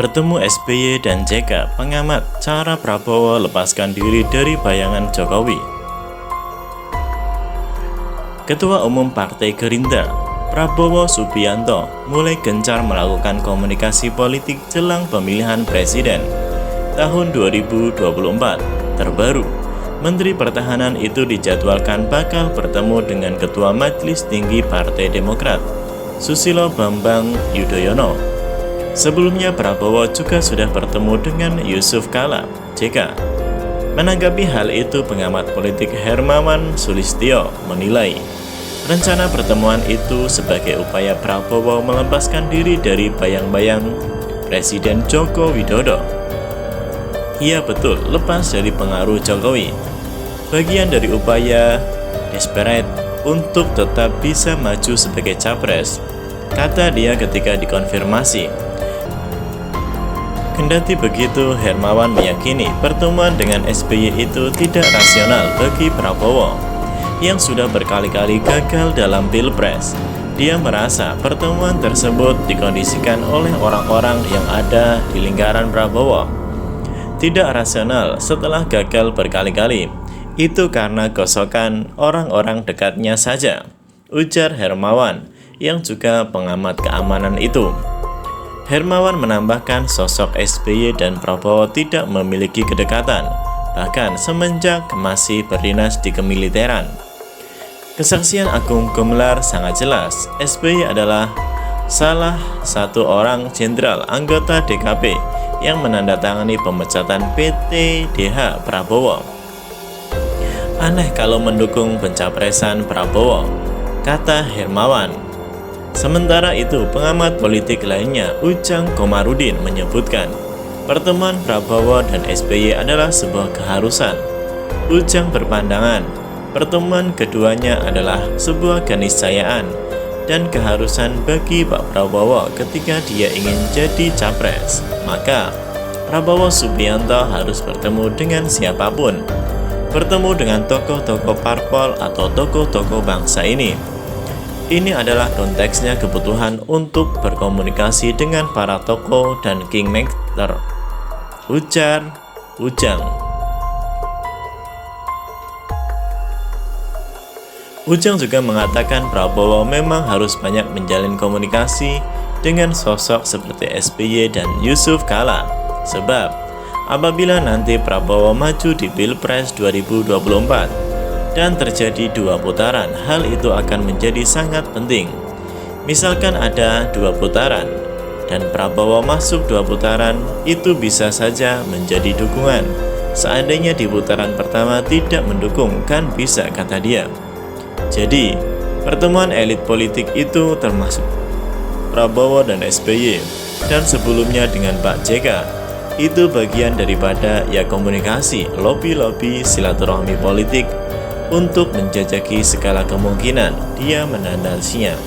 Bertemu SBY dan JK, pengamat cara Prabowo lepaskan diri dari bayangan Jokowi. Ketua Umum Partai Gerindra, Prabowo Subianto, mulai gencar melakukan komunikasi politik jelang pemilihan presiden tahun 2024. Terbaru, Menteri Pertahanan itu dijadwalkan bakal bertemu dengan Ketua Majelis Tinggi Partai Demokrat, Susilo Bambang Yudhoyono. Sebelumnya Prabowo juga sudah bertemu dengan Yusuf Kala, JK. Menanggapi hal itu, pengamat politik Hermawan Sulistyo menilai rencana pertemuan itu sebagai upaya Prabowo melepaskan diri dari bayang-bayang Presiden Joko Widodo. Iya betul, lepas dari pengaruh Jokowi. Bagian dari upaya desperate untuk tetap bisa maju sebagai capres, kata dia ketika dikonfirmasi. Kendati begitu, Hermawan meyakini pertemuan dengan SBY itu tidak rasional bagi Prabowo yang sudah berkali-kali gagal dalam Pilpres. Dia merasa pertemuan tersebut dikondisikan oleh orang-orang yang ada di lingkaran Prabowo. Tidak rasional setelah gagal berkali-kali, itu karena gosokan orang-orang dekatnya saja, ujar Hermawan yang juga pengamat keamanan itu. Hermawan menambahkan sosok SBY dan Prabowo tidak memiliki kedekatan, bahkan semenjak masih berdinas di kemiliteran. Kesaksian Agung Gumelar sangat jelas, SBY adalah salah satu orang jenderal anggota DKP yang menandatangani pemecatan PT DH Prabowo. Aneh kalau mendukung pencapresan Prabowo, kata Hermawan. Sementara itu, pengamat politik lainnya, Ujang Komarudin, menyebutkan pertemuan Prabowo dan SBY adalah sebuah keharusan. Ujang berpandangan pertemuan keduanya adalah sebuah keniscayaan dan keharusan bagi Pak Prabowo ketika dia ingin jadi capres. Maka Prabowo Subianto harus bertemu dengan siapapun, bertemu dengan tokoh-tokoh parpol atau tokoh-tokoh bangsa ini. Ini adalah konteksnya kebutuhan untuk berkomunikasi dengan para tokoh dan kingmaker, ujar Ujang. Ujang juga mengatakan Prabowo memang harus banyak menjalin komunikasi dengan sosok seperti SBY dan Yusuf Kala. Sebab, apabila nanti Prabowo maju di Pilpres 2024, dan terjadi 2 putaran, hal itu akan menjadi sangat penting. Misalkan ada 2 putaran dan Prabowo masuk 2 putaran, itu bisa saja menjadi dukungan. Seandainya di putaran pertama tidak mendukung, kan bisa, kata dia. Jadi, pertemuan elit politik itu termasuk Prabowo dan SBY dan sebelumnya dengan Pak JK. Itu bagian daripada ya komunikasi, lobby-lobby silaturahmi politik untuk menjajaki segala kemungkinan, dia menandasinya.